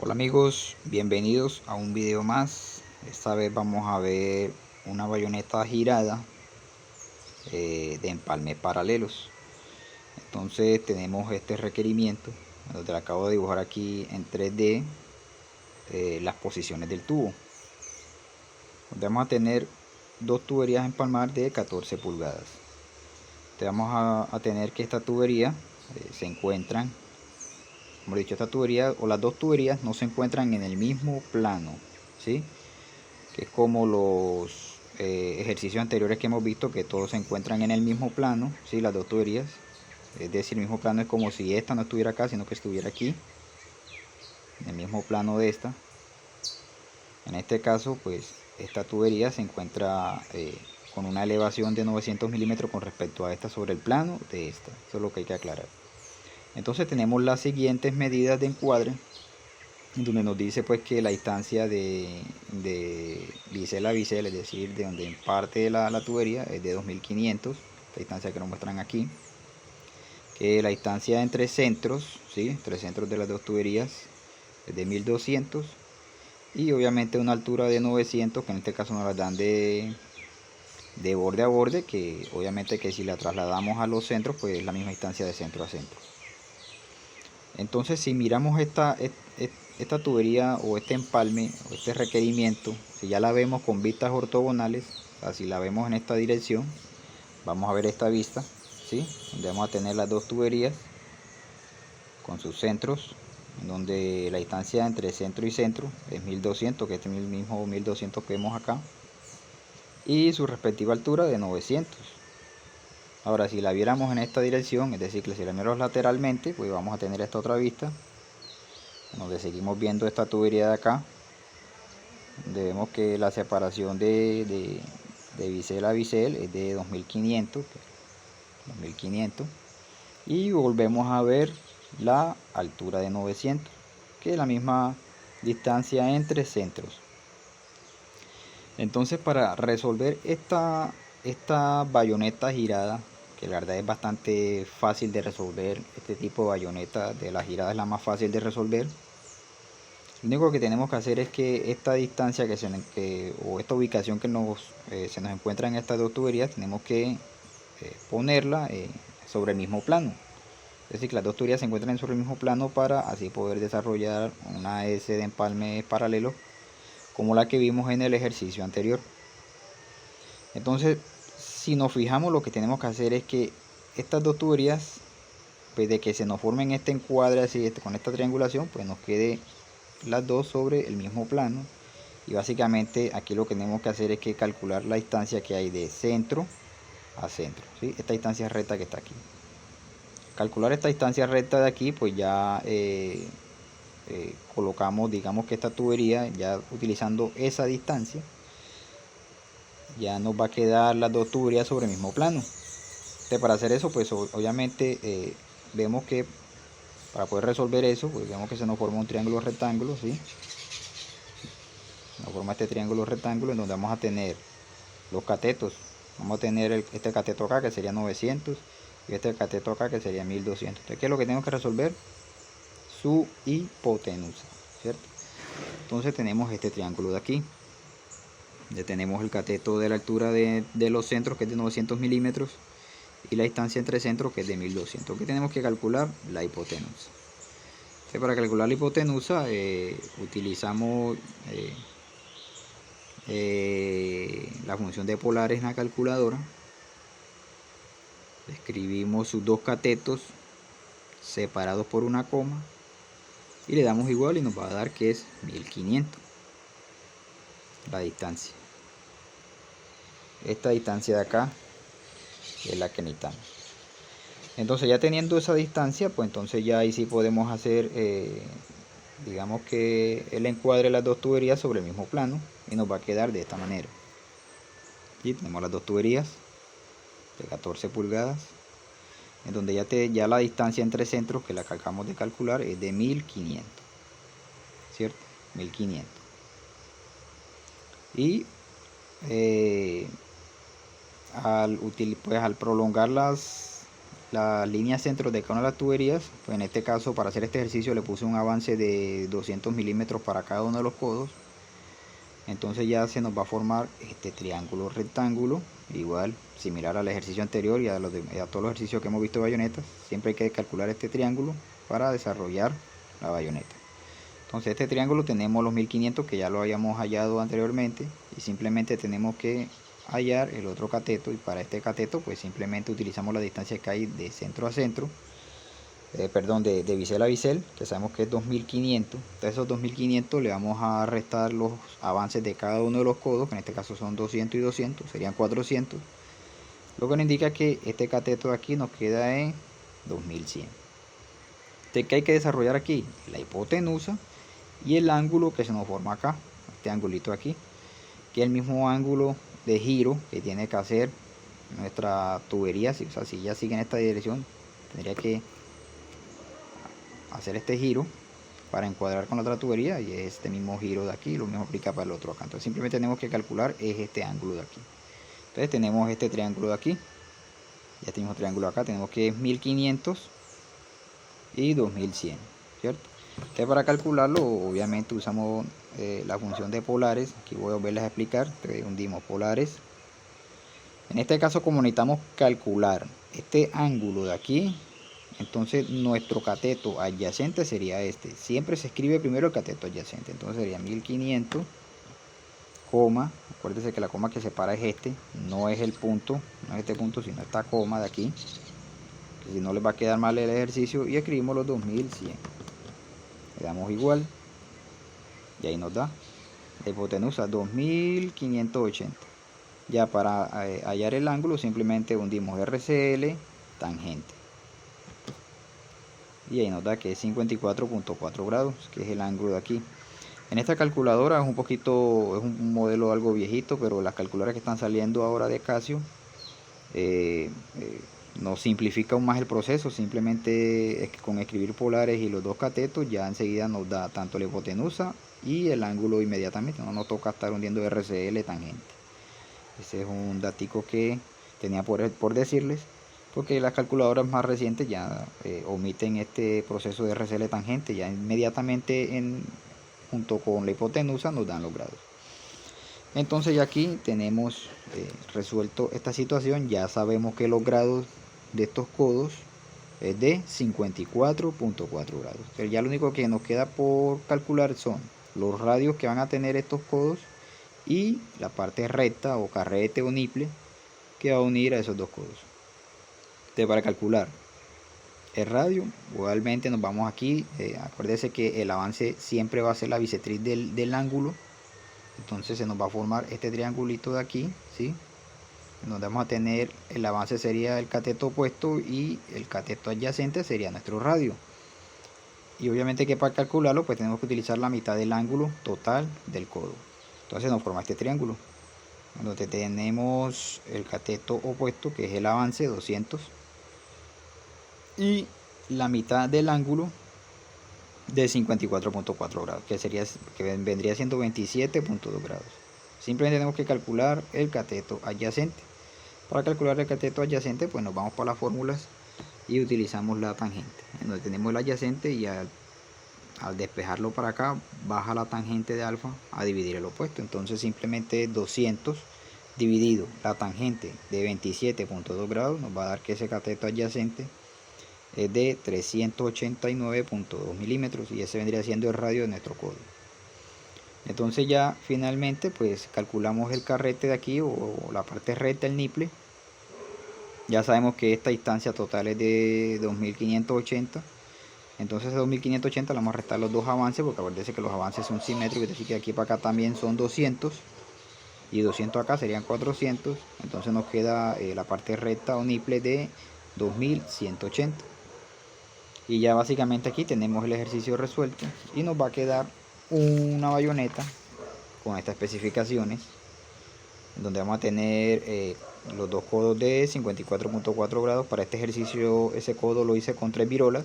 Hola amigos, bienvenidos a un video más. Esta vez vamos a ver una bayoneta girada de empalme paralelos. Entonces tenemos este requerimiento donde le acabo de dibujar aquí en 3D las posiciones del tubo. Donde vamos a tener dos tuberías a empalmar de 14 pulgadas. Vamos a tener que esta tubería se encuentran, como he dicho, esta tubería o las dos tuberías no se encuentran en el mismo plano, ¿sí? Que es como los ejercicios anteriores que hemos visto, que todos se encuentran en el mismo plano, ¿sí? Las dos tuberías, es decir, el mismo plano es como si esta no estuviera acá, sino que estuviera aquí, en el mismo plano de esta. En este caso, pues esta tubería se encuentra con una elevación de 900 milímetros con respecto a esta sobre el plano de esta. Eso es lo que hay que aclarar. Entonces tenemos las siguientes medidas de encuadre, donde nos dice pues que la distancia de bisel a bisel, es decir, de donde parte la tubería, es de 2500, esta distancia que nos muestran aquí. Que la distancia entre centros, ¿sí? Entre centros de las dos tuberías es de 1200, y obviamente una altura de 900, que en este caso nos la dan de borde a borde, que obviamente que si la trasladamos a los centros, pues es la misma distancia de centro a centro. Entonces si miramos esta tubería o este empalme o este requerimiento, si ya la vemos con vistas ortogonales, así la vemos en esta dirección, vamos a ver esta vista, ¿sí? Donde vamos a tener las dos tuberías con sus centros, donde la distancia entre centro y centro es 1200, que este es el mismo 1200 que vemos acá, y su respectiva altura de 900. Ahora si la viéramos en esta dirección, es decir, que si la miramos lateralmente, pues vamos a tener esta otra vista, donde seguimos viendo esta tubería de acá, donde vemos que la separación de bisel a bisel es de 2500, y volvemos a ver la altura de 900, que es la misma distancia entre centros. Entonces para resolver esta bayoneta girada, que la verdad es bastante fácil de resolver, este tipo de bayoneta de la girada es la más fácil de resolver. Lo único que tenemos que hacer es que esta distancia o esta ubicación que se nos encuentra en estas dos tuberías, tenemos que ponerla sobre el mismo plano. Es decir, que las dos tuberías se encuentran sobre el mismo plano para así poder desarrollar una S de empalme paralelo como la que vimos en el ejercicio anterior. Entonces, si nos fijamos, lo que tenemos que hacer es que estas dos tuberías, pues de que se nos formen este encuadre así, con esta triangulación, pues nos quede las dos sobre el mismo plano. Y básicamente aquí lo que tenemos que hacer es que calcular la distancia que hay de centro a centro, ¿sí? Esta distancia recta que está aquí. Calcular esta distancia recta de aquí, pues ya colocamos, digamos que esta tubería, ya utilizando esa distancia, ya nos va a quedar las dos tuberías sobre el mismo plano. Entonces, para hacer eso, pues obviamente vemos que para poder resolver eso, pues vemos que se nos forma un triángulo rectángulo, ¿sí? Nos forma este triángulo rectángulo en donde vamos a tener los catetos. Vamos a tener este cateto acá, que sería 900, y este cateto acá, que sería 1200. Entonces, ¿qué es lo que tenemos que resolver? Su hipotenusa, ¿cierto? Entonces tenemos este triángulo de aquí. Ya tenemos el cateto de la altura de los centros, que es de 900 milímetros, y la distancia entre centros, que es de 1200. ¿Qué tenemos que calcular? La hipotenusa. Entonces, para calcular la hipotenusa utilizamos la función de polares en la calculadora. Escribimos sus dos catetos separados por una coma y le damos igual y nos va a dar que es 1500 la distancia. Esta distancia de acá es la que necesitamos. Entonces, ya teniendo esa distancia, pues entonces ya ahí sí podemos hacer digamos que el encuadre de las dos tuberías sobre el mismo plano, y nos va a quedar de esta manera. Y tenemos las dos tuberías de 14 pulgadas, en donde ya la distancia entre centros, que la acabamos de calcular, es de 1500, ¿cierto? 1500. Y al prolongar las líneas centros de cada una de las tuberías, pues en este caso para hacer este ejercicio le puse un avance de 200 milímetros para cada uno de los codos. Entonces ya se nos va a formar este triángulo rectángulo, igual similar al ejercicio anterior y a todos los ejercicios que hemos visto de bayonetas. Siempre hay que calcular este triángulo para desarrollar la bayoneta. Entonces este triángulo tenemos los 1500 que ya lo habíamos hallado anteriormente, y simplemente tenemos que hallar el otro cateto, y para este cateto pues simplemente utilizamos la distancia que hay de centro a centro, de bisel a bisel, que sabemos que es 2500. Entonces esos 2500 le vamos a restar los avances de cada uno de los codos, que en este caso son 200 y 200, serían 400, lo que nos indica que este cateto de aquí nos queda en 2100. Entonces, ¿qué hay que desarrollar aquí? La hipotenusa y el ángulo que se nos forma acá, este angulito aquí, que es el mismo ángulo de giro que tiene que hacer nuestra tubería. O sea, si ya sigue en esta dirección, tendría que hacer este giro para encuadrar con la otra tubería, y es este mismo giro de aquí. Lo mismo aplica para el otro acá. Entonces simplemente tenemos que calcular es este ángulo de aquí. Entonces tenemos este triángulo de aquí, ya este mismo triángulo acá, tenemos que es 1500 y 2100, ¿cierto? Entonces para calcularlo obviamente usamos la función de polares. Aquí voy a volverles a explicar. Entonces hundimos polares. En este caso, como necesitamos calcular este ángulo de aquí, entonces nuestro cateto adyacente sería este. Siempre se escribe primero el cateto adyacente. Entonces sería 1500, coma. Acuérdense que la coma que separa es este, no es el punto, no es este punto, sino esta coma de aquí, que si no les va a quedar mal el ejercicio. Y escribimos los 2100. Le damos igual y ahí nos da la hipotenusa 2580. Ya para hallar el ángulo simplemente hundimos RCL tangente, y ahí nos da que es 54.4 grados, que es el ángulo de aquí. En esta calculadora es un modelo algo viejito, pero las calculadoras que están saliendo ahora de Casio nos simplifica aún más el proceso. Simplemente con escribir polares y los dos catetos ya enseguida nos da tanto la hipotenusa y el ángulo inmediatamente. No nos toca estar hundiendo RCL tangente. Ese es un datico que tenía por decirles, porque las calculadoras más recientes ya omiten este proceso de RCL tangente. Ya inmediatamente junto con la hipotenusa nos dan los grados. Entonces ya aquí tenemos resuelto esta situación. Ya sabemos que los grados de estos codos es de 54.4 grados. Pero ya lo único que nos queda por calcular son los radios que van a tener estos codos y la parte recta o carrete o niple que va a unir a esos dos codos. Entonces, para calcular el radio, igualmente nos vamos aquí. Acuérdense que el avance siempre va a ser la bisectriz del ángulo. Entonces se nos va a formar este triangulito de aquí, ¿sí? Donde vamos a tener el avance sería el cateto opuesto y el cateto adyacente sería nuestro radio. Y obviamente que para calcularlo pues tenemos que utilizar la mitad del ángulo total del codo. Entonces nos forma este triángulo, donde tenemos el cateto opuesto, que es el avance 200, y la mitad del ángulo de 54.4 grados, que vendría siendo 27.2 grados. Simplemente tenemos que calcular el cateto adyacente. Para calcular el cateto adyacente pues nos vamos para las fórmulas y utilizamos la tangente, en donde tenemos el adyacente, y al despejarlo para acá baja la tangente de alfa a dividir el opuesto. Entonces simplemente 200 dividido la tangente de 27.2 grados nos va a dar que ese cateto adyacente es de 389.2 milímetros, y ese vendría siendo el radio de nuestro codo. Entonces ya finalmente pues calculamos el carrete de aquí, o la parte recta, el niple. Ya sabemos que esta distancia total es de 2580. Entonces de 2580 le vamos a restar los dos avances, porque acuérdense que los avances son simétricos, es decir que aquí para acá también son 200, y 200 acá serían 400. Entonces nos queda la parte recta o niple de 2180. Y ya básicamente aquí tenemos el ejercicio resuelto, y nos va a quedar una bayoneta con estas especificaciones, donde vamos a tener los dos codos de 54.4 grados. Para este ejercicio ese codo lo hice con 3 virolas.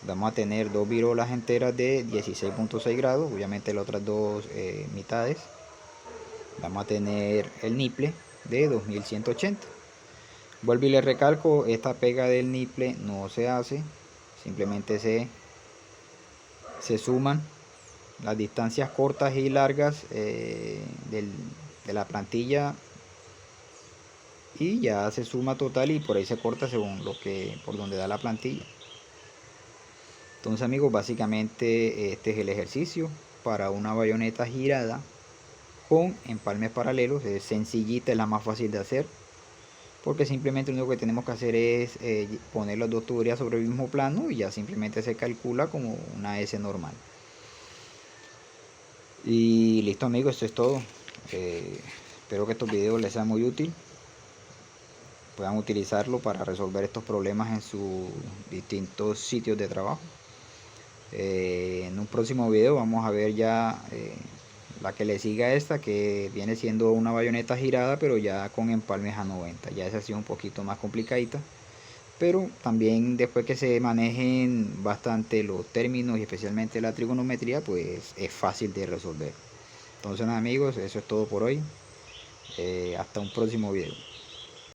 Vamos a tener dos virolas enteras de 16.6 grados, obviamente las otras dos mitades. Vamos a tener el niple de 2180. Vuelvo y le recalco, esta pega del niple no se hace, simplemente se suman las distancias cortas y largas de la plantilla y ya se suma total y por ahí se corta según por donde da la plantilla. Entonces amigos, básicamente este es el ejercicio para una bayoneta girada con empalmes paralelos. Es sencillita, es la más fácil de hacer, porque simplemente lo único que tenemos que hacer es poner las dos tuberías sobre el mismo plano y ya simplemente se calcula como una S normal. Y listo amigos, esto es todo. Espero que estos videos les sean muy útil, puedan utilizarlo para resolver estos problemas en sus distintos sitios de trabajo. En un próximo video vamos a ver ya la que le siga a esta, que viene siendo una bayoneta girada pero ya con empalmes a 90. Ya esa ha sido un poquito más complicadita, pero también después que se manejen bastante los términos y especialmente la trigonometría, pues es fácil de resolver. Entonces amigos, eso es todo por hoy. Hasta un próximo video.